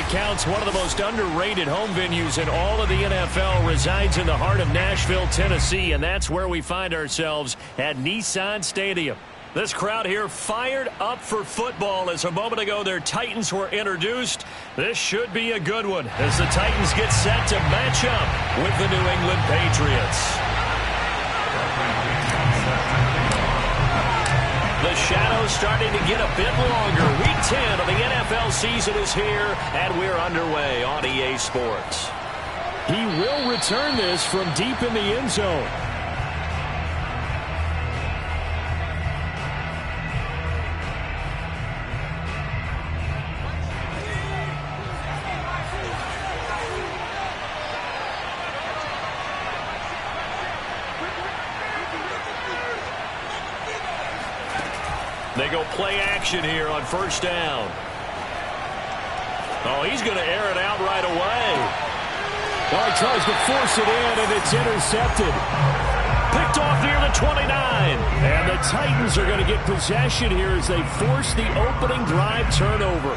accounts, one of the most underrated home venues in all of the NFL resides in the heart of Nashville, Tennessee, and that's where we find ourselves at Nissan Stadium. This crowd here fired up for football as a moment ago their Titans were introduced. This should be a good one as the Titans get set to match up with the New England Patriots. The shadow's starting to get a bit longer. Week 10 of the NFL season is here, and we're underway on EA Sports. He will return this from deep in the end zone. They go play action here on first down. Oh, he's going to air it out right away. Oh, he tries to force it in, and it's intercepted. Picked off near the 29. And the Titans are going to get possession here as they force the opening drive turnover.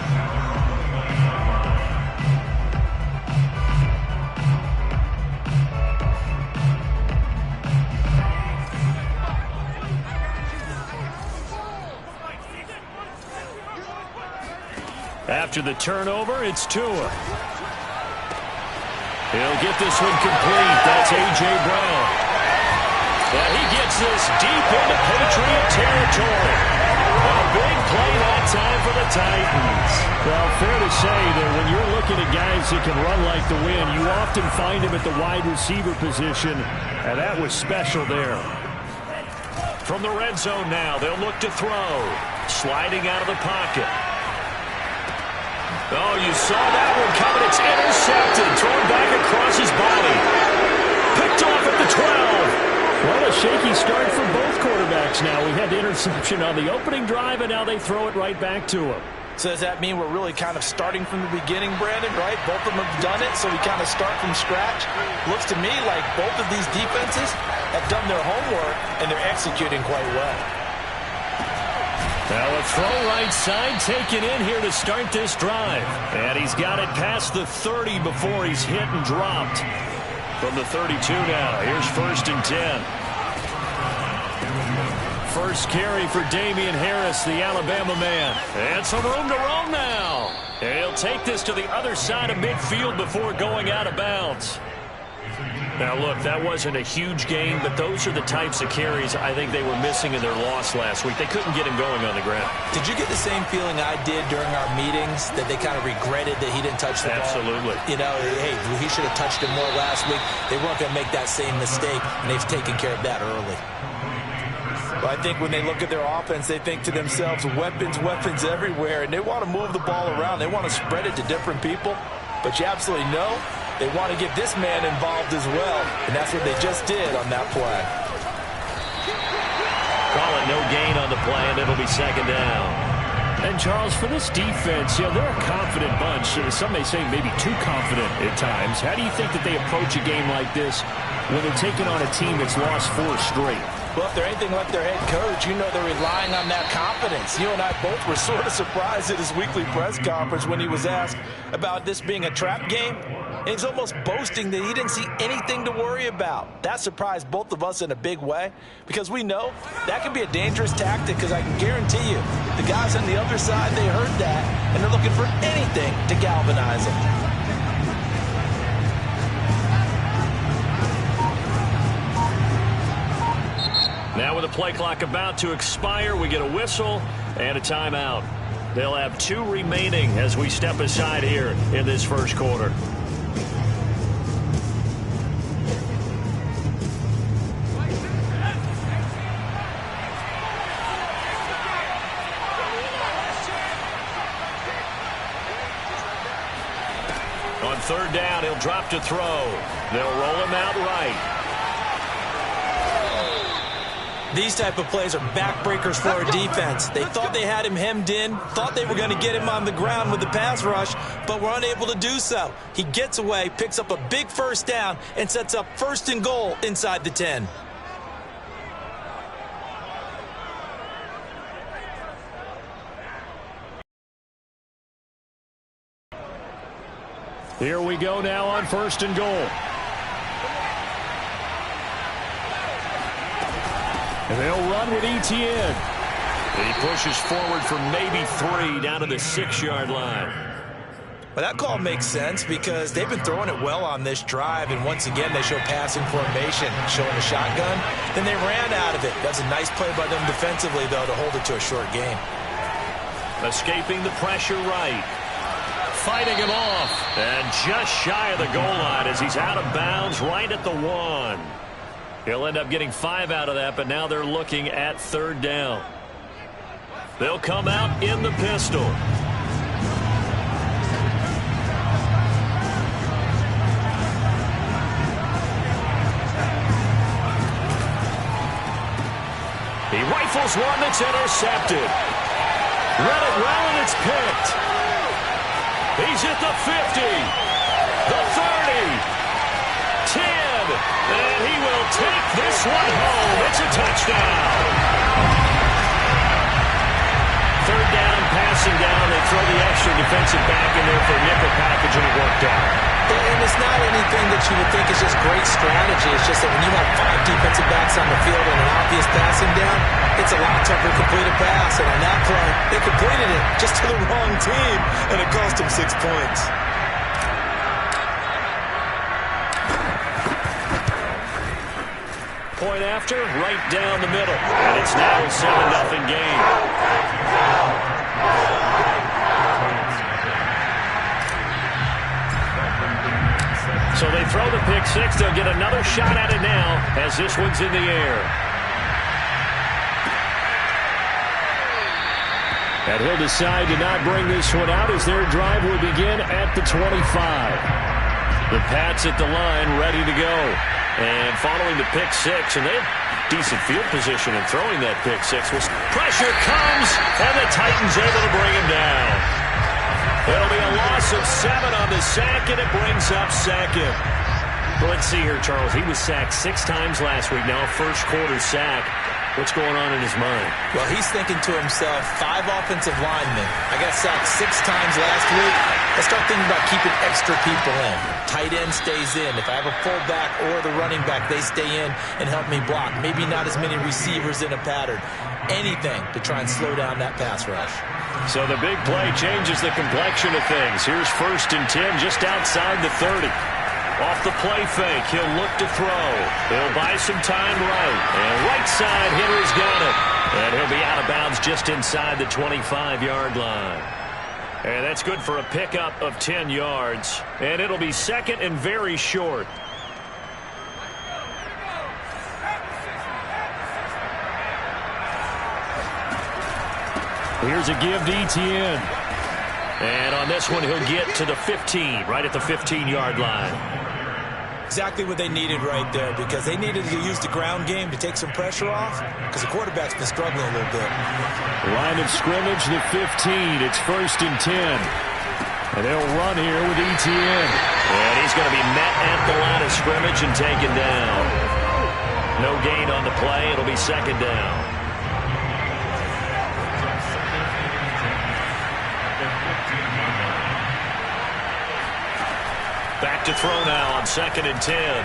After the turnover, it's Tua. He'll get this one complete. That's A.J. Brown. And he gets this deep into Patriot territory. A big play that time for the Titans. Well, fair to say that when you're looking at guys that can run like the wind, you often find him at the wide receiver position, and that was special there. From the red zone now, they'll look to throw. Sliding out of the pocket. Oh, you saw that one coming. It's intercepted. Thrown back across his body. Picked off at the 12. Well, a shaky start for both quarterbacks now. We had the interception on the opening drive, and now they throw it right back to him. So does that mean we're really kind of starting from the beginning, Brandon, right? Both of them have done it, so we kind of start from scratch. Looks to me like both of these defenses have done their homework, and they're executing quite well. Now a throw right side taken in here to start this drive. And he's got it past the 30 before he's hit and dropped. From the 32 now, here's 1st and 10. First carry for Damian Harris, the Alabama man. And some room to roam now. And he'll take this to the other side of midfield before going out of bounds. Now, look, that wasn't a huge gain, but those are the types of carries I think they were missing in their loss last week. They couldn't get him going on the ground. Did you get the same feeling I did during our meetings, that they kind of regretted that he didn't touch the ball? Absolutely. You know, hey, he should have touched it more last week. They weren't going to make that same mistake, and they've taken care of that early. Well, I think when they look at their offense, they think to themselves, weapons, weapons everywhere, and they want to move the ball around. They want to spread it to different people, but you absolutely know they want to get this man involved as well, and that's what they just did on that play. Call it no gain on the play, and it'll be 2nd down. And, Charles, for this defense, you know, they're a confident bunch. Some may say maybe too confident at times. How do you think that they approach a game like this when they're taking on a team that's lost 4 straight? Well, if they're anything like their head coach, you know they're relying on that confidence. You and I both were sort of surprised at his weekly press conference when he was asked about this being a trap game. And he's almost boasting that he didn't see anything to worry about. That surprised both of us in a big way because we know that can be a dangerous tactic, because I can guarantee you the guys on the other side, they heard that, and they're looking for anything to galvanize them. Now with the play clock about to expire, we get a whistle and a timeout. They'll have 2 remaining as we step aside here in this first quarter. On 3rd down, he'll drop to throw. They'll roll him out right. These type of plays are backbreakers for our defense. They thought they had him hemmed in, thought they were going to get him on the ground with the pass rush, but were unable to do so. He gets away, picks up a big 1st down, and sets up 1st and goal inside the 10. Here we go now on 1st and goal. And they'll run with Etienne. He pushes forward for maybe 3 down to the 6-yard line. Well, that call makes sense because they've been throwing it well on this drive, and once again, they show passing formation, showing the shotgun. Then they ran out of it. That's a nice play by them defensively, though, to hold it to a short game. Escaping the pressure right. Fighting him off. And just shy of the goal line as he's out of bounds right at the 1. He'll end up getting 5 out of that, but now they're looking at 3rd down. They'll come out in the pistol. He rifles one that's intercepted. Read it well, and it's picked. He's at the 50, the 30, 10, and he will take this one home. It's a touchdown. 3rd down, passing down. They throw the extra defensive back in there for a nickel package, and it worked out. And it's not anything that you would think is just great strategy. It's just that when you have 5 defensive backs on the field and an obvious passing down, it's a lot tougher to complete a pass. And on that play, they completed it just to the wrong team, and it cost them 6 points. Point after, right down the middle. And it's now a 7-0 game. So they throw the pick 6. They'll get another shot at it now as this one's in the air. And he'll decide to not bring this one out as their drive will begin at the 25. The Pats at the line ready to go. And following the pick 6, and they have decent field position in throwing that pick 6. Pressure comes, and the Titans able to bring him down. It'll be a loss of 7 on the sack, and it brings up 2nd. Well, let's see here, Charles. He was sacked 6 times last week. Now a first-quarter sack. What's going on in his mind? Well, he's thinking to himself, 5 offensive linemen. I got sacked 6 times last week. Let's start thinking about keeping extra people in. Tight end stays in. If I have a fullback or the running back, they stay in and help me block. Maybe not as many receivers in a pattern. Anything to try and slow down that pass rush. So the big play changes the complexion of things. Here's 1st and 10 just outside the 30. Off the play fake, he'll look to throw. He'll buy some time right. And right side hitter's got it. And he'll be out of bounds just inside the 25-yard line. And that's good for a pickup of 10 yards. And it'll be 2nd and very short. Here's a give to Etienne. And on this one, he'll get to the 15, right at the 15-yard line. Exactly what they needed right there, because they needed to use the ground game to take some pressure off, because the quarterback's been struggling a little bit. Line of scrimmage, the 15. It's 1st and 10. And they'll run here with Etienne. And he's going to be met at the line of scrimmage and taken down. No gain on the play. It'll be 2nd down. Back to throw now on 2nd and 10.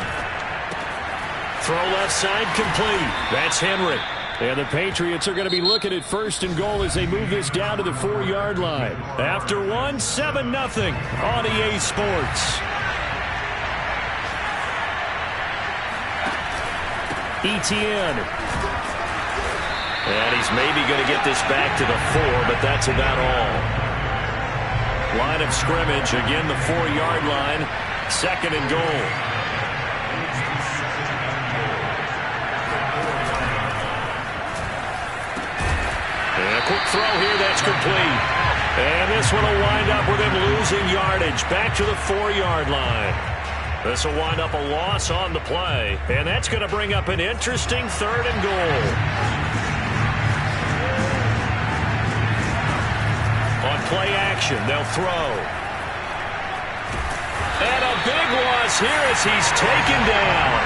Throw left side complete. That's Henry. And the Patriots are going to be looking at 1st and goal as they move this down to the 4-yard line. After 1, 7-0 on EA Sports. Etienne. And he's maybe going to get this back to the 4, but that's about all. Line of scrimmage, again the 4-yard line. 2nd and goal. And a quick throw here, that's complete. And this one will wind up with him losing yardage. Back to the 4-yard line. This will wind up a loss on the play. And that's going to bring up an interesting 3rd and goal. On play action, they'll throw. And a big loss here as he's taken down.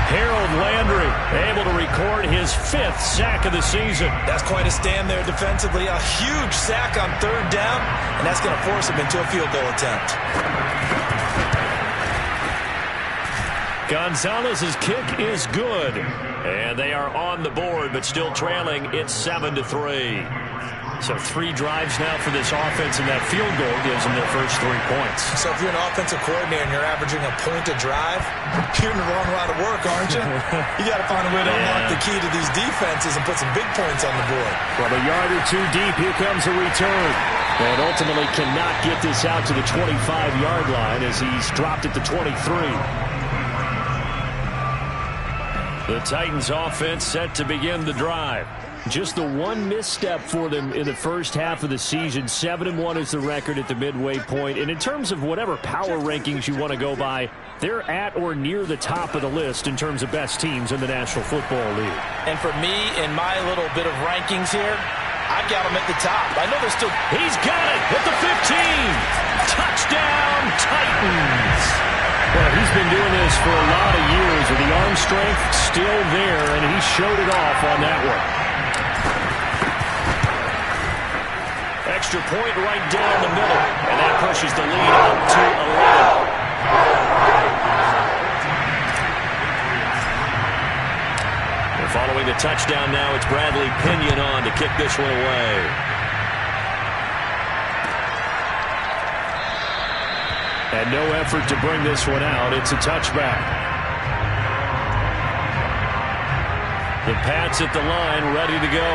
Harold Landry able to record his 5th sack of the season. That's quite a stand there defensively. A huge sack on 3rd down, and that's going to force him into a field goal attempt. Gonzalez's kick is good. And they are on the board, but still trailing. It's 7-3. So 3 drives now for this offense, and that field goal gives them their first 3 points. So if you're an offensive coordinator and you're averaging a point a drive, you're in the wrong line of work, aren't you? You got to find a way to unlock the key to these defenses and put some big points on the board. From a yard or 2 deep, here comes a return. And ultimately cannot get this out to the 25-yard line as he's dropped it to 23. The Titans offense set to begin the drive. Just the one misstep for them in the first half of the season. 7-1 is the record at the midway point. And in terms of whatever power rankings you want to go by, they're at or near the top of the list in terms of best teams in the National Football League. And for me, in my little bit of rankings here, I got them at the top. I know they're still... He's got it at the 15. Touchdown, Titans. Well, he's been doing this for a lot of years with the arm strength still there, and he showed it off on that one. Extra point right down the middle, and that pushes the lead up to 11. And following the touchdown now, it's Bradley Pinion on to kick this one away. And no effort to bring this one out. It's a touchback. The Pats at the line, ready to go.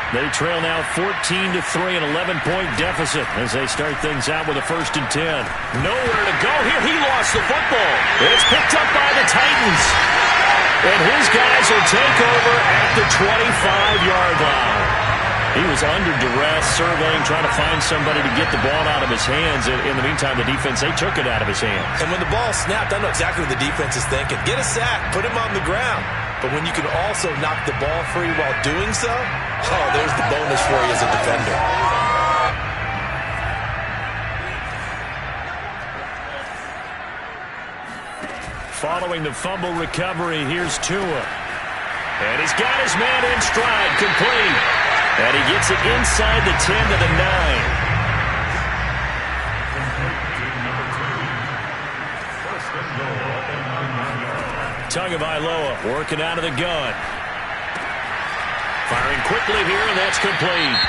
They trail now 14-3, an 11-point deficit as they start things out with a 1st and 10. Nowhere to go here. He lost the football. It's picked up by the Titans. And his guys will take over at the 25-yard line. He was under duress, surveying, trying to find somebody to get the ball out of his hands. In the meantime, the defense, they took it out of his hands. And when the ball snapped, I know exactly what the defense is thinking. Get a sack, put him on the ground. But when you can also knock the ball free while doing so, oh, there's the bonus for you as a defender. Following the fumble recovery, here's Tua. And he's got his man in stride, complete. And he gets it inside the 10 to the 9. Tagovailoa working out of the gun. Firing quickly here, and that's complete.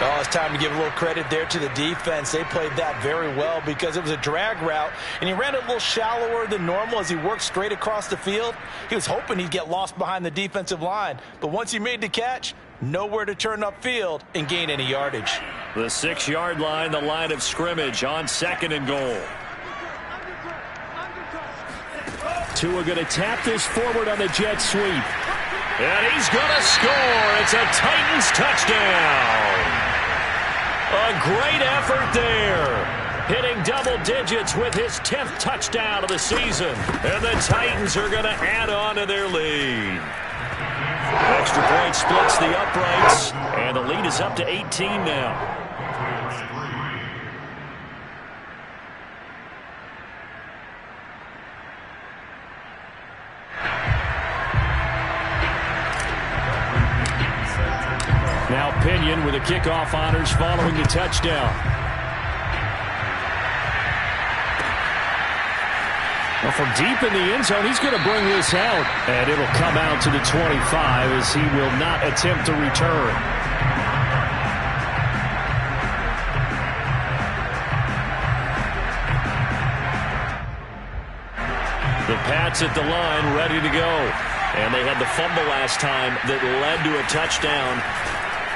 Oh, it's time to give a little credit there to the defense. They played that very well because it was a drag route, and he ran a little shallower than normal as he worked straight across the field. He was hoping he'd get lost behind the defensive line, but once he made the catch, nowhere to turn upfield and gain any yardage. The 6-yard line, the line of scrimmage on 2nd and goal. Tua going to tap this forward on the jet sweep. And he's going to score. It's a Titans touchdown. A great effort there. Hitting double digits with his 10th touchdown of the season. And the Titans are going to add on to their lead. Extra point splits the uprights. And the lead is up to 18 now. Now Pinion with the kickoff honors following the touchdown. Well, from deep in the end zone, he's going to bring this out. And it'll come out to the 25 as he will not attempt to return. The Pats at the line, ready to go. And they had the fumble last time that led to a touchdown.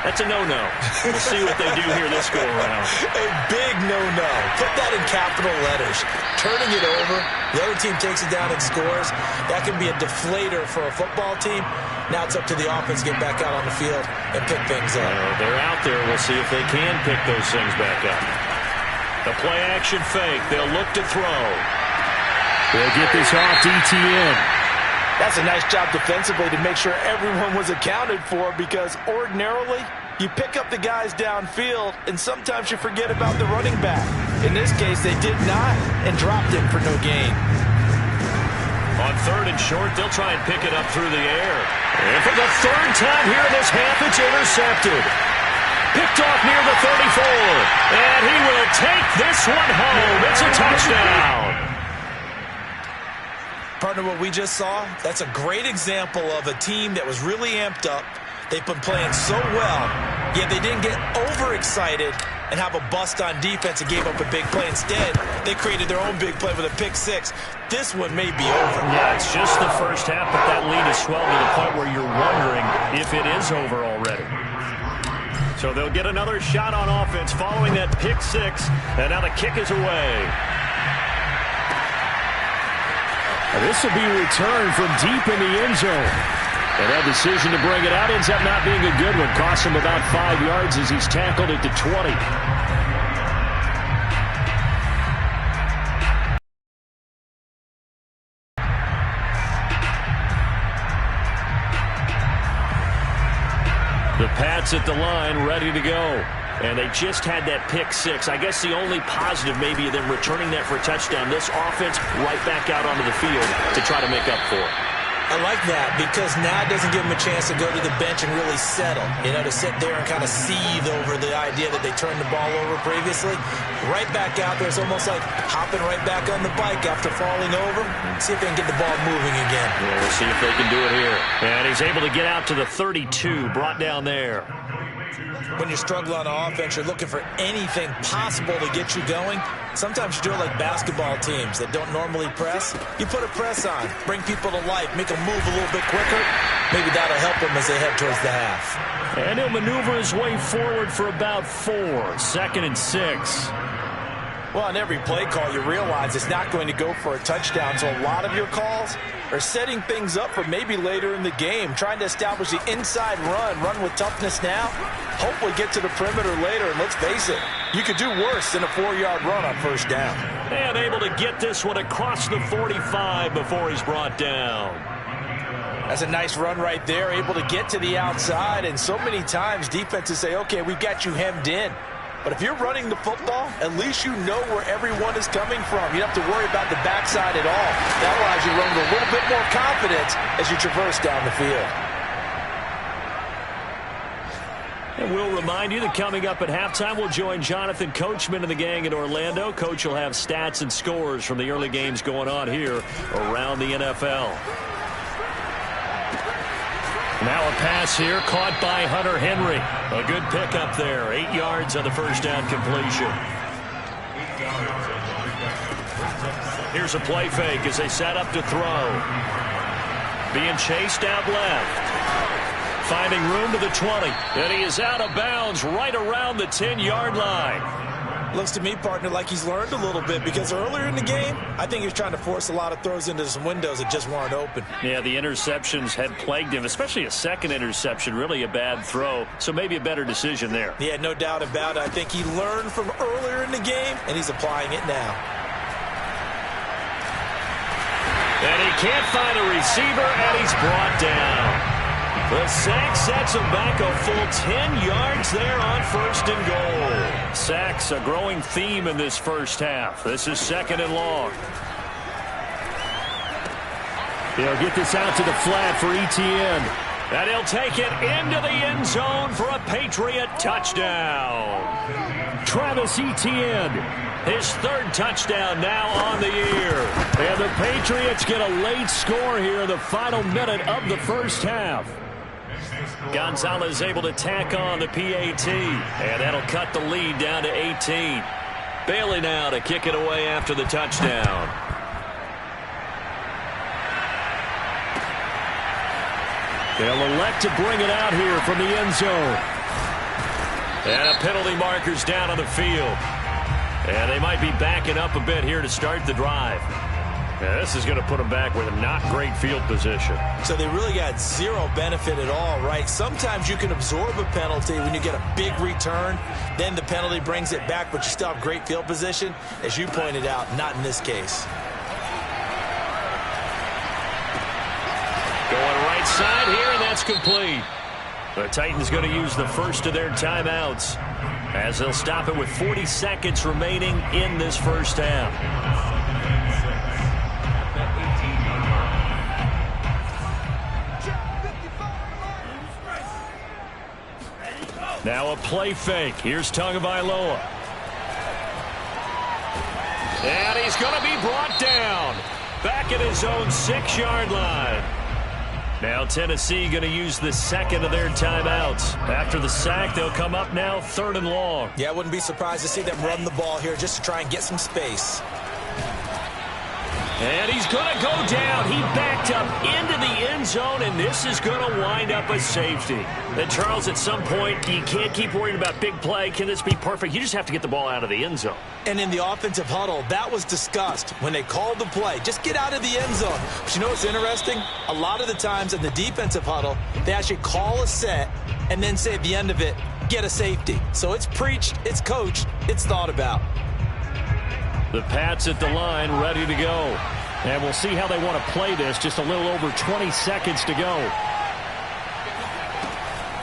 That's a no-no. We'll see what they do here this go-around. A big no-no. Put that in capital letters. Turning it over, the other team takes it down and scores. That can be a deflator for a football team. Now it's up to the offense to get back out on the field and pick things up. They're out there. We'll see if they can pick those things back up. The play-action fake. They'll look to throw. They'll get this off to ETN. That's a nice job defensively to make sure everyone was accounted for, because ordinarily you pick up the guys downfield and sometimes you forget about the running back. In this case, they did not and dropped him for no gain. On 3rd and short, they'll try and pick it up through the air. And for the 3rd time here in this half, it's intercepted. Picked off near the 34. And he will take this one home. It's a touchdown. Partner, what we just saw, that's a great example of a team that was really amped up. They've been playing so well, yet they didn't get overexcited and have a bust on defense and gave up a big play. Instead, they created their own big play with a pick six. This one may be over. Yeah, it's just the first half, but that lead has swelled to the point where you're wondering if it is over already. So they'll get another shot on offense following that pick six, and now the kick is away. This will be returned from deep in the end zone. And that decision to bring it out ends up not being a good one. Costs him about 5 yards as he's tackled at the 20. The Pats at the line, ready to go. And they just had that pick six. I guess the only positive maybe them returning that for a touchdown. This offense right back out onto the field to try to make up for it. I like that because now it doesn't give them a chance to go to the bench and really settle. You know, to sit there and kind of seethe over the idea that they turned the ball over previously. Right back out there. It's almost like hopping right back on the bike after falling over. See if they can get the ball moving again. Yeah, we'll see if they can do it here. And he's able to get out to the 32, brought down there. When you struggle on offense, you're looking for anything possible to get you going. Sometimes you do it like basketball teams that don't normally press. You put a press on, bring people to life, make them move a little bit quicker. Maybe that'll help them as they head towards the half. And he'll maneuver his way forward for about 4. 2nd and 6. Well, on every play call, you realize it's not going to go for a touchdown. So a lot of your calls are setting things up for maybe later in the game, trying to establish the inside run with toughness now. Hopefully get to the perimeter later, and let's face it, you could do worse than a 4-yard run on first down. And able to get this one across the 45 before he's brought down. That's a nice run right there, able to get to the outside, and so many times defenses say, okay, we've got you hemmed in. But if you're running the football, at least you know where everyone is coming from. You don't have to worry about the backside at all. That allows you to run with a little bit more confidence as you traverse down the field. And we'll remind you that coming up at halftime, we'll join Jonathan Coachman and the gang in Orlando. Coach will have stats and scores from the early games going on here around the NFL. Now a pass here caught by Hunter Henry. A good pickup there. 8 yards on the first down completion. Here's a play fake as they set up to throw. Being chased out left. Finding room to the 20. And he is out of bounds right around the 10-yard line. Looks to me, partner, like he's learned a little bit because earlier in the game, I think he was trying to force a lot of throws into some windows that just weren't open. Yeah, the interceptions had plagued him, especially a second interception, really a bad throw. So maybe a better decision there. Yeah, no doubt about it. I think he learned from earlier in the game, and he's applying it now. And he can't find a receiver, and he's brought down. The sack sets him back a full 10 yards there on 1st and goal. Sacks, a growing theme in this first half. This is 2nd and long. He'll get this out to the flat for Etienne. And he'll take it into the end zone for a Patriot touchdown. Travis Etienne. His 3rd touchdown now on the year. And the Patriots get a late score here in the final minute of the first half. Gonzalez able to tack on the PAT. And that'll cut the lead down to 18. Bailey now to kick it away after the touchdown. They'll elect to bring it out here from the end zone. And a penalty marker's down on the field. And they might be backing up a bit here to start the drive. Yeah, this is going to put them back with a not great field position. So they really got zero benefit at all, right? Sometimes you can absorb a penalty when you get a big return. Then the penalty brings it back, but you still have great field position. As you pointed out, not in this case. Going right side here, and that's complete. The Titans going to use the first of their timeouts as they'll stop it with 40 seconds remaining in this first half. Now a play fake. Here's Tagovailoa. And he's going to be brought down. back at his own 6-yard line. Now Tennessee going to use the second of their timeouts. After the sack, they'll come up now 3rd and long. Yeah, I wouldn't be surprised to see them run the ball here just to try and get some space. And he's going to go down. He backed up into the end zone, and this is going to wind up a safety. And, Charles, at some point, you can't keep worrying about big play. Can this be perfect? You just have to get the ball out of the end zone. And in the offensive huddle, that was discussed when they called the play. Just get out of the end zone. But you know what's interesting? A lot of the times in the defensive huddle, they actually call a set and then say at the end of it, get a safety. So it's preached, it's coached, it's thought about. The Pats at the line, ready to go. And we'll see how they want to play this. Just a little over 20 seconds to go.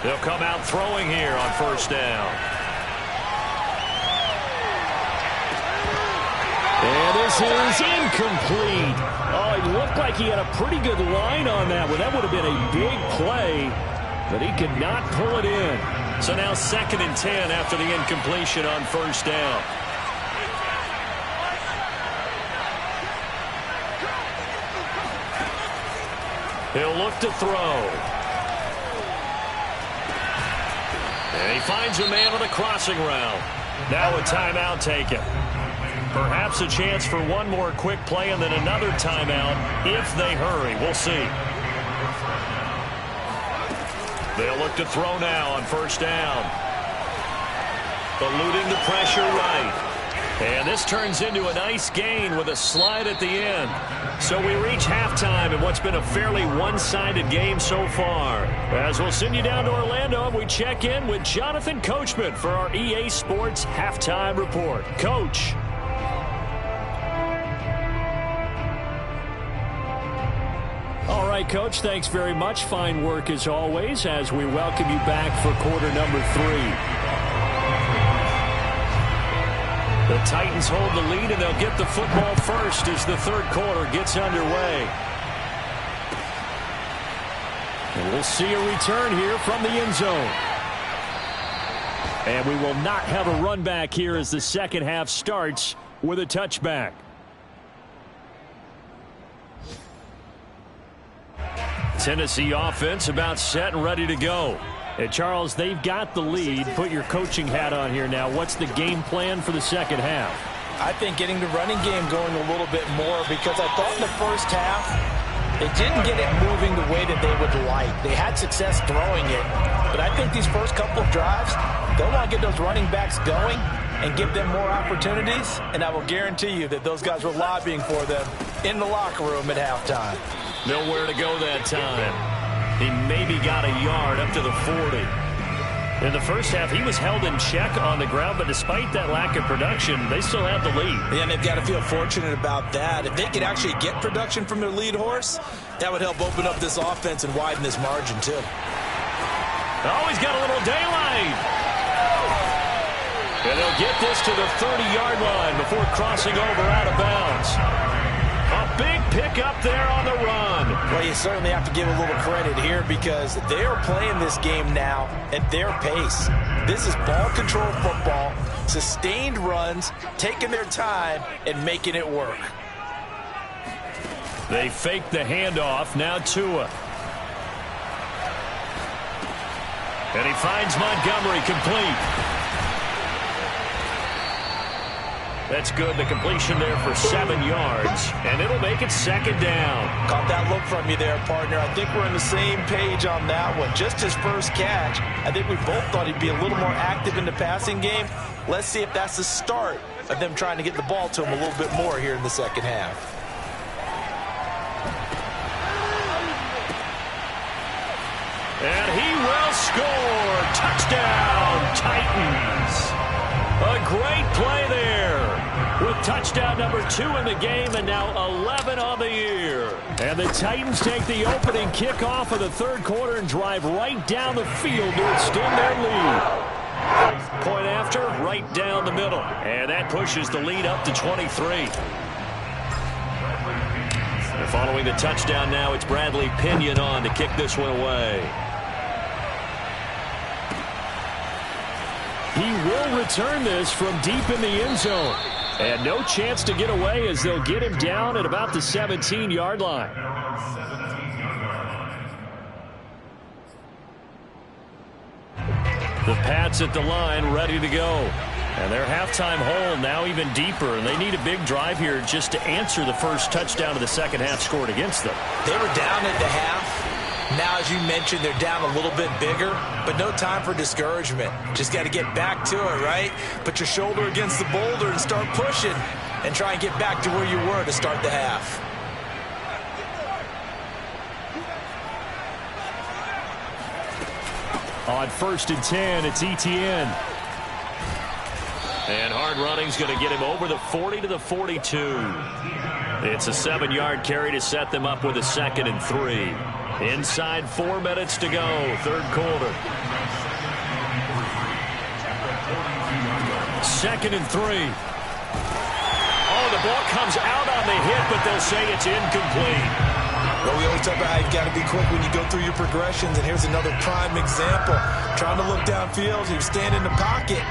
They'll come out throwing here on 1st down. And this is incomplete. Oh, it looked like he had a pretty good line on that one. That would have been a big play, but he could not pull it in. So now 2nd and 10 after the incompletion on 1st down. He'll look to throw. And he finds a man on the crossing route. Now a timeout taken. Perhaps a chance for one more quick play and then another timeout if they hurry. We'll see. They'll look to throw now on 1st down. Eluding the pressure right. And this turns into a nice gain with a slide at the end. So we reach halftime in what's been a fairly one-sided game so far. As we'll send you down to Orlando, and we check in with Jonathan Coachman for our EA Sports Halftime Report. Coach. All right, Coach, thanks very much. Fine work as always as we welcome you back for quarter number 3. The Titans hold the lead, and they'll get the football first as the 3rd quarter gets underway. And we'll see a return here from the end zone. And we will not have a run back here as the second half starts with a touchback. Tennessee offense about set and ready to go. And, Charles, they've got the lead. Put your coaching hat on here now. What's the game plan for the second half? I think getting the running game going a little bit more, because I thought in the first half they didn't get it moving the way that they would like. They had success throwing it, but I think these first couple of drives, they'll want to get those running backs going and give them more opportunities, and I will guarantee you that those guys were lobbying for them in the locker room at halftime. Nowhere to go that time. He maybe got a yard up to the 40. In the first half, he was held in check on the ground, but despite that lack of production, they still have the lead. Yeah, and they've got to feel fortunate about that. If they could actually get production from their lead horse, that would help open up this offense and widen this margin, too. Oh, he's got a little daylight. And they'll get this to the 30-yard line before crossing over out of bounds. A big pickup there on the run. Well, you certainly have to give a little credit here because they are playing this game now at their pace. This is ball control football, sustained runs, taking their time and making it work. They fake the handoff. Now Tua. And he finds Montgomery complete. That's good. The completion there for 7 yards, and it'll make it second down. Caught that look from you there, partner. I think we're on the same page on that one. Just his first catch. I think we both thought he'd be a little more active in the passing game. Let's see if that's the start of them trying to get the ball to him a little bit more here in the second half. And he will score. Touchdown, Titans. A great play there with touchdown number 2 in the game and now 11 on the year. And the Titans take the opening kickoff of the 3rd quarter and drive right down the field to extend their lead. Point after, right down the middle. And that pushes the lead up to 23. And following the touchdown now, it's Bradley Pinion on to kick this one away. He will return this from deep in the end zone. And no chance to get away as they'll get him down at about the 17-yard line. The Pats at the line, ready to go. And their halftime hole now even deeper, and they need a big drive here just to answer the first touchdown of the second half scored against them. They were down at the half. Now, as you mentioned, they're down a little bit bigger, but no time for discouragement. Just got to get back to it, right? Put your shoulder against the boulder and start pushing and try and get back to where you were to start the half. On 1st and 10, it's Etienne. And hard running's going to get him over the 40 to the 42. It's a 7-yard carry to set them up with a 2nd and 3. Inside 4 minutes to go, third quarter. 2nd and 3. Oh, the ball comes out on the hit, but they'll say it's incomplete. Well, we always talk about how you've got to be quick when you go through your progressions, and here's another prime example. Trying to look downfield, he was standing in the pocket,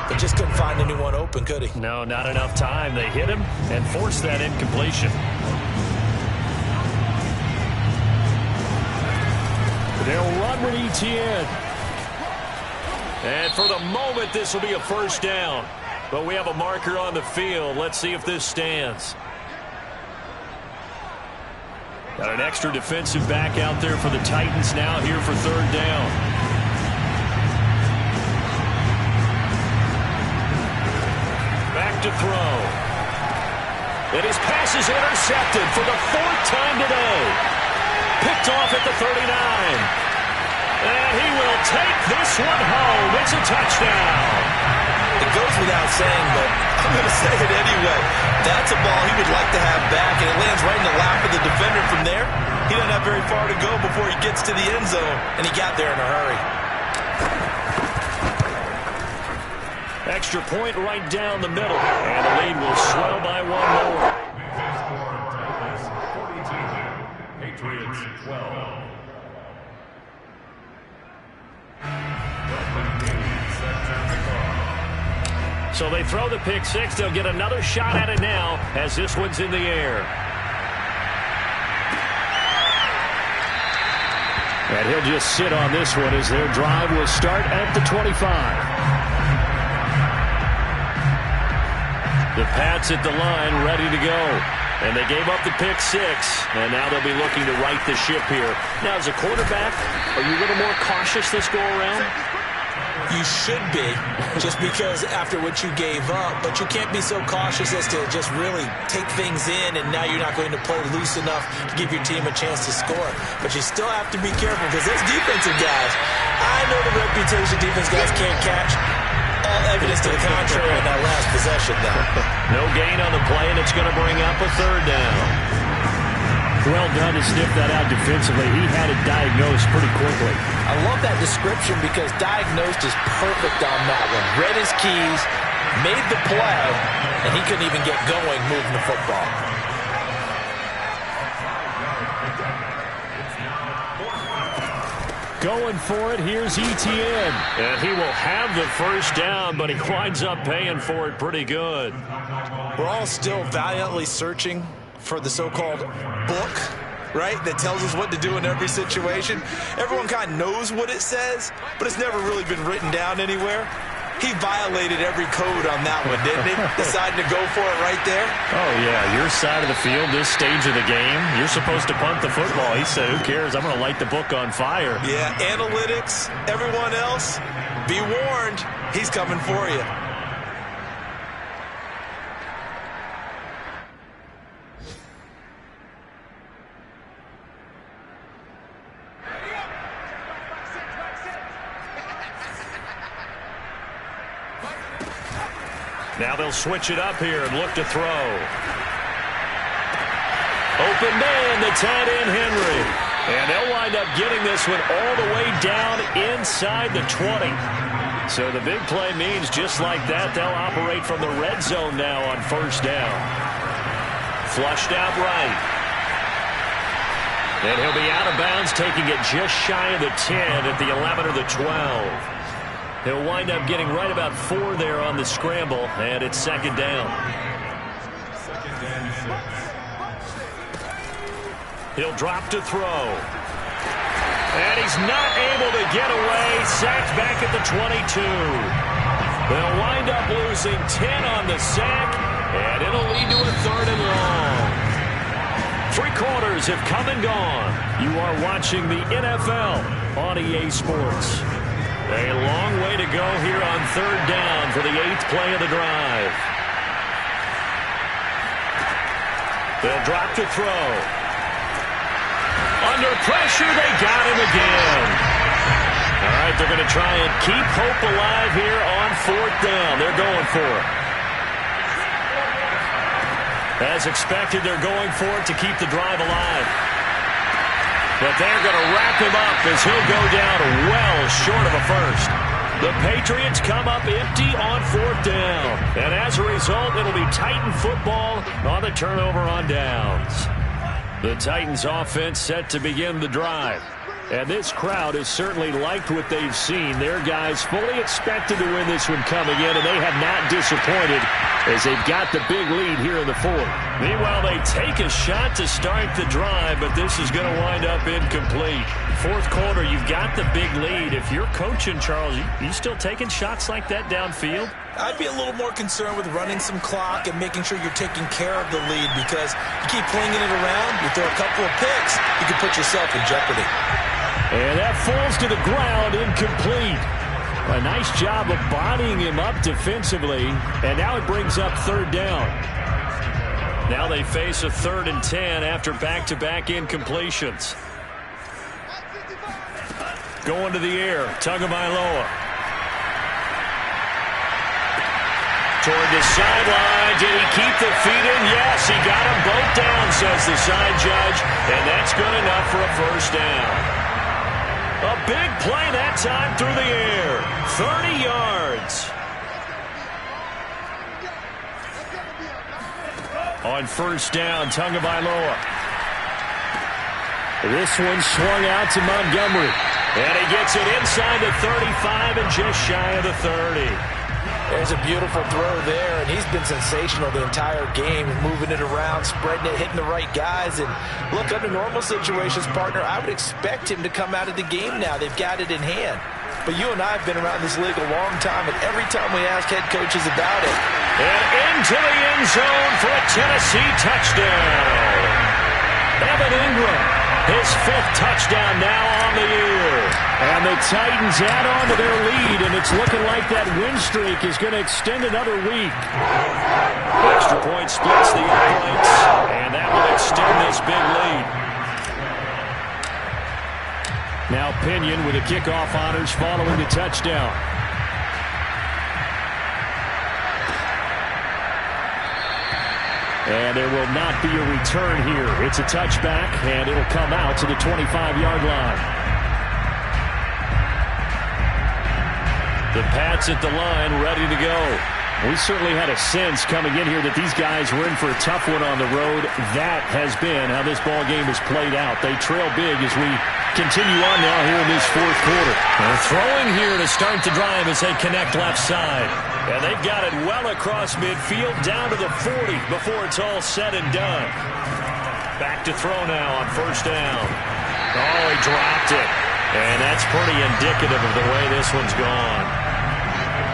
but just couldn't find anyone open, could he? No, not enough time. They hit him and forced that incompletion. They'll run with Etienne. And for the moment, this will be a first down. But we have a marker on the field. Let's see if this stands. Got an extra defensive back out there for the Titans now here for third down. Back to throw. And his pass is intercepted for the 4th time today. Picked off at the 39. And he will take this one home. It's a touchdown. It goes without saying, but I'm going to say it anyway. That's a ball he would like to have back, and it lands right in the lap of the defender from there. He doesn't have very far to go before he gets to the end zone, and he got there in a hurry. Extra point right down the middle, and the lead will swell by 1 more. Patriots 12. So they throw the pick six. They'll get another shot at it now as this one's in the air. And he'll just sit on this one as their drive will start at the 25. The Pats at the line ready to go. And they gave up the pick six. And now they'll be looking to right the ship here. Now, as a quarterback, are you a little more cautious this go around? You should be, just because after what you gave up, but you can't be so cautious as to just really take things in, and now you're not going to play loose enough to give your team a chance to score. But you still have to be careful because those defensive guys, I know the reputation defense guys can't catch. All evidence to the contrary on that last possession, though. No gain on the play, and it's going to bring up a third down. Well done to sniff that out defensively. He had it diagnosed pretty quickly. I love that description because diagnosed is perfect on that one. Read his keys, made the play, and he couldn't even get going moving the football. Going for it, here's Etienne. And he will have the first down, but he winds up paying for it pretty good. We're all still valiantly searching for the so-called book, right, that tells us what to do in every situation. Everyone kind of knows what it says, but it's never really been written down anywhere. He violated every code on that one, didn't he? Deciding to go for it right there. Oh, yeah, your side of the field, this stage of the game, you're supposed to punt the football. He said, who cares? I'm going to light the book on fire. Yeah, analytics, everyone else, be warned, he's coming for you. Now they'll switch it up here and look to throw. Open man, the tight end Henry. And they'll wind up getting this one all the way down inside the 20. So the big play means just like that, they'll operate from the red zone now on first down. Flushed out right. And he'll be out of bounds, taking it just shy of the 10 at the 11 or the 12. He'll wind up getting right about 4 there on the scramble, and it's second down. He'll drop to throw. And he's not able to get away. Sacked back at the 22. They'll wind up losing 10 on the sack, and it'll lead to a 3rd and long. 3 quarters have come and gone. You are watching the NFL on EA Sports. A long way to go here on 3rd down for the 8th play of the drive. They'll drop to throw. Under pressure, they got him again. All right, they're going to try and keep hope alive here on 4th down. They're going for it. As expected, they're going for it to keep the drive alive. But they're going to wrap him up as he'll go down well short of a first. The Patriots come up empty on 4th down. And as a result, it'll be Titan football on the turnover on downs. The Titans offense set to begin the drive. And this crowd has certainly liked what they've seen. Their guys fully expected to win this one coming in, and they have not disappointed as they've got the big lead here in the 4th. Meanwhile, they take a shot to start the drive, but this is going to wind up incomplete. 4th quarter, you've got the big lead. If you're coaching, Charles, you still taking shots like that downfield? I'd be a little more concerned with running some clock and making sure you're taking care of the lead, because you keep flinging it around, you throw a couple of picks, you can put yourself in jeopardy. And that falls to the ground, incomplete. A nice job of bodying him up defensively, and now it brings up 3rd down. Now they face a 3rd and 10 after back-to-back incompletions. Going to the air, Tagovailoa. Toward the sideline, did he keep the feet in? Yes, he got them both down, says the side judge, and that's good enough for a 1st down. A big play that time through the air. 30 yards. On 1st down, Tagovailoa. This one swung out to Montgomery. And he gets it inside the 35 and just shy of the 30. There's a beautiful throw there, and he's been sensational the entire game, moving it around, spreading it, hitting the right guys. And look, under normal situations, partner, I would expect him to come out of the game now. They've got it in hand. But you and I have been around this league a long time, and every time we ask head coaches about it. And into the end zone for a Tennessee touchdown. Evan Ingram, his 5th touchdown now on the year. And the Titans add on to their lead, and it's looking like that win streak is going to extend another week. Extra point splits the uprights, and that will extend this big lead. Now Pinion with the kickoff honors following the touchdown. And there will not be a return here. It's a touchback, and it'll come out to the 25-yard line. The Pats at the line, ready to go. We certainly had a sense coming in here that these guys were in for a tough one on the road. That has been how this ball game has played out. They trail big as we continue on now here in this 4th quarter. They're throwing here to start the drive as they connect left side. And they've got it well across midfield down to the 40 before it's all said and done. Back to throw now on 1st down. Oh, he dropped it. And that's pretty indicative of the way this one's gone.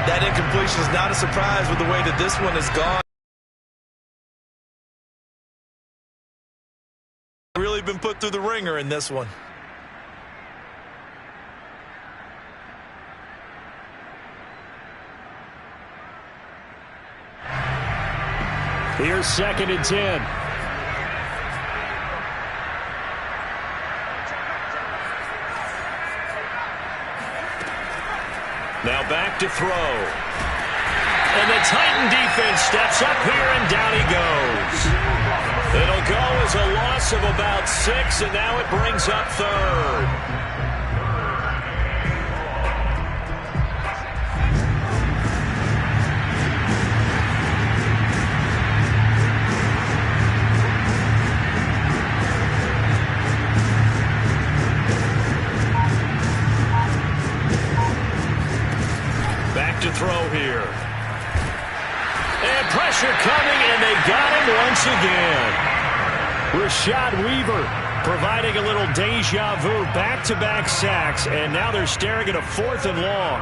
That incompletion is not a surprise with the way that this one has gone. Really been put through the ringer in this one. Here's 2nd and 10. Now back to throw. And the Titan defense steps up here, and down he goes. It'll go as a loss of about 6, and now it brings up 3rd. To throw here. And pressure coming, and they got him once again. Rashad Weaver providing a little deja vu, back-to-back sacks, and now they're staring at a 4th and long.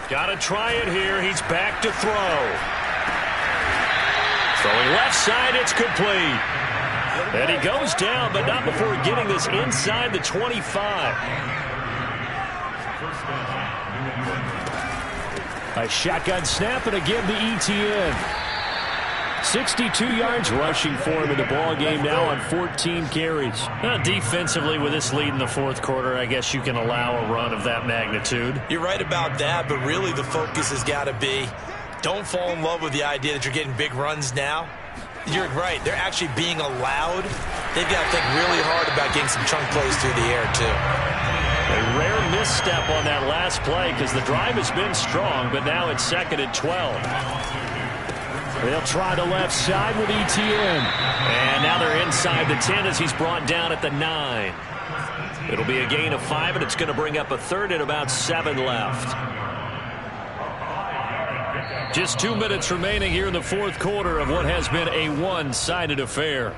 Got to try it here. He's back to throw. Throwing left side, it's complete. And he goes down, but not before getting this inside the 25. A shotgun snap, and again to ETN. 62 yards rushing for him in the ball game now on 14 carries. Defensively, with this lead in the 4th quarter, I guess you can allow a run of that magnitude. You're right about that, but really the focus has got to be, don't fall in love with the idea that you're getting big runs now. You're right. They're actually being allowed. They've got to think really hard about getting some chunk plays through the air, too. A rare misstep on that last play because the drive has been strong, but now it's 2nd and 12. They'll try the left side with ETN. And now they're inside the 10 as he's brought down at the 9. It'll be a gain of 5, and it's going to bring up a 3rd and about 7 left. Just 2 minutes remaining here in the 4th quarter of what has been a one-sided affair.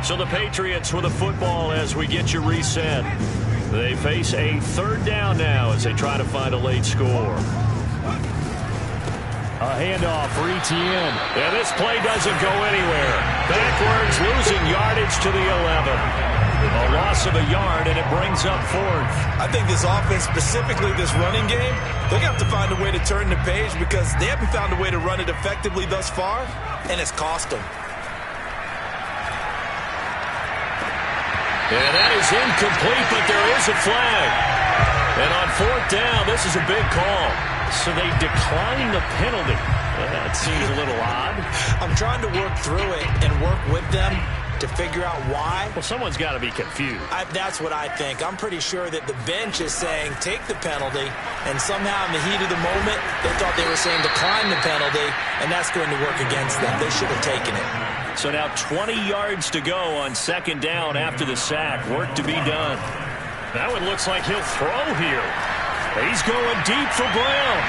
So the Patriots with the football as we get you reset. They face a 3rd down now as they try to find a late score. A handoff for ETN. And this play doesn't go anywhere. Backwards, losing yardage to the 11. A loss of a yard, and it brings up 4th. I think this offense, specifically this running game, they're going to have to find a way to turn the page because they haven't found a way to run it effectively thus far, and it's cost them. And that is incomplete, but there is a flag. And on 4th down, this is a big call. So they decline the penalty. That seems a little odd. I'm trying to work through it and work with them to figure out why. Well, someone's got to be confused. That's what I think. I'm pretty sure that the bench is saying take the penalty, and somehow in the heat of the moment, they thought they were saying decline the penalty, and that's going to work against them. They should have taken it. So now 20 yards to go on 2nd down after the sack. Work to be done. That one looks like he'll throw here. He's going deep for Brown.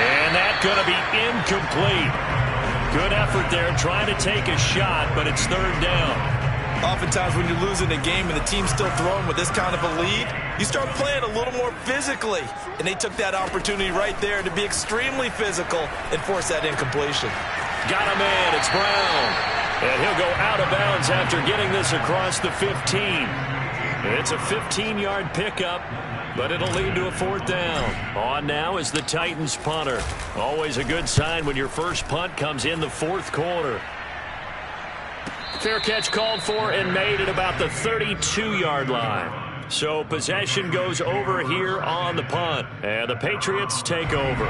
And that's going to be incomplete. Good effort there trying to take a shot, but it's 3rd down. Oftentimes when you're losing a game and the team's still throwing with this kind of a lead, you start playing a little more physically. And they took that opportunity right there to be extremely physical and force that incompletion. Got a man, it's Brown. And he'll go out of bounds after getting this across the 15. It's a 15-yard pickup, but it'll lead to a 4th down. On now is the Titans punter. Always a good sign when your first punt comes in the 4th quarter. Fair catch called for and made at about the 32-yard line. So possession goes over here on the punt, and the Patriots take over.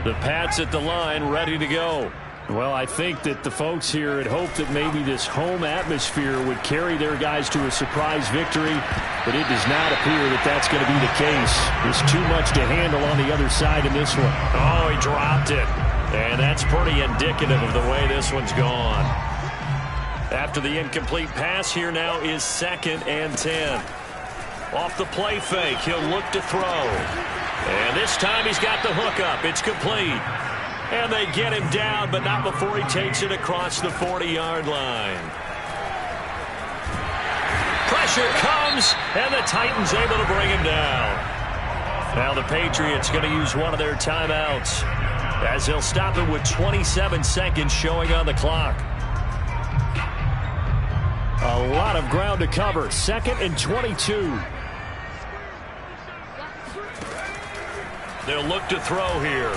The Pats at the line ready to go. Well, I think that the folks here had hoped that maybe this home atmosphere would carry their guys to a surprise victory, but it does not appear that that's going to be the case. There's too much to handle on the other side in this one. Oh, he dropped it. And that's pretty indicative of the way this one's gone. After the incomplete pass, here now is 2nd and 10. Off the play fake, he'll look to throw. And this time he's got the hook up. It's complete. And they get him down, but not before he takes it across the 40-yard line. Pressure comes, and the Titans able to bring him down. Now the Patriots going to use one of their timeouts as they'll stop it with 27 seconds showing on the clock. A lot of ground to cover. 2nd and 22. They'll look to throw here.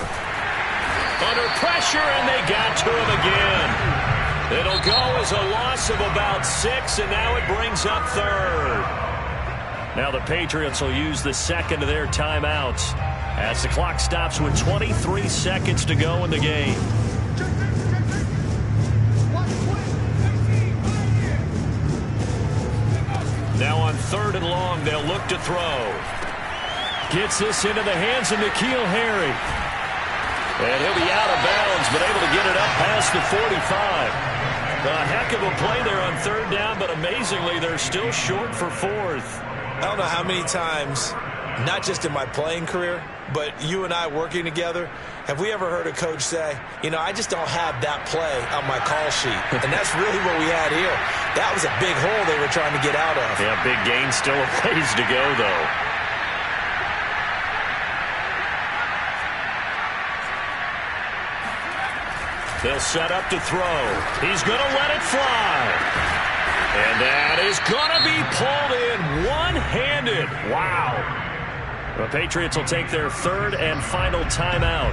Under pressure, and they got to him again. It'll go as a loss of about 6, and now it brings up 3rd. Now the Patriots will use the 2nd of their timeouts as the clock stops with 23 seconds to go in the game. Now on 3rd and long, they'll look to throw. Gets this into the hands of N'Keal Harry. And he'll be out of bounds, but able to get it up past the 45. A heck of a play there on 3rd down, but amazingly, they're still short for 4th. I don't know how many times not just in my playing career, but you and I working together, have we ever heard a coach say, you know, I just don't have that play on my call sheet? And that's really what we had here. That was a big hole they were trying to get out of. Yeah, big gain, still a ways to go, though. They'll set up to throw. He's going to let it fly. And that is going to be pulled in one-handed. Wow. The Patriots will take their third and final timeout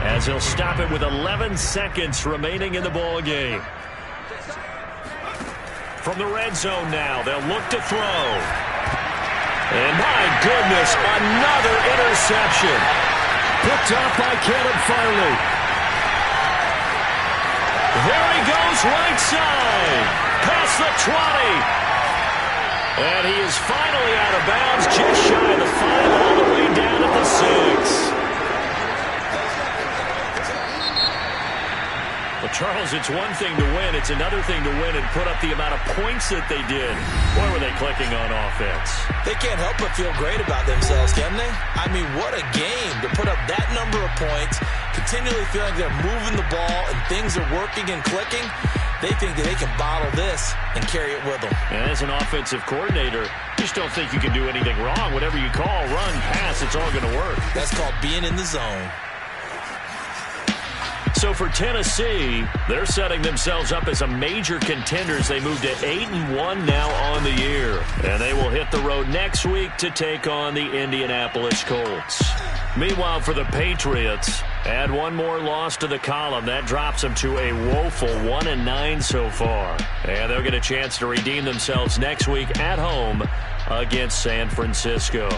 as they'll stop it with 11 seconds remaining in the ball game. From the red zone now, they'll look to throw. And my goodness, another interception. Picked off by Caleb Farley. There he goes, right side. Past the 20. And he is finally out of bounds, just shy of the 5, all the way down at the 6. Well, Charles, it's one thing to win. It's another thing to win and put up the amount of points that they did. Boy, were they clicking on offense. They can't help but feel great about themselves, can they? I mean, what a game to put up that number of points, continually feeling they're moving the ball and things are working and clicking. They think that they can bottle this and carry it with them. And as an offensive coordinator, you just don't think you can do anything wrong. Whatever you call, run, pass, it's all going to work. That's called being in the zone. So for Tennessee, they're setting themselves up as a major contender as they move to 8-1 now on the year. And they will hit the road next week to take on the Indianapolis Colts. Meanwhile, for the Patriots, add one more loss to the column. That drops them to a woeful 1-9 so far. And they'll get a chance to redeem themselves next week at home against San Francisco.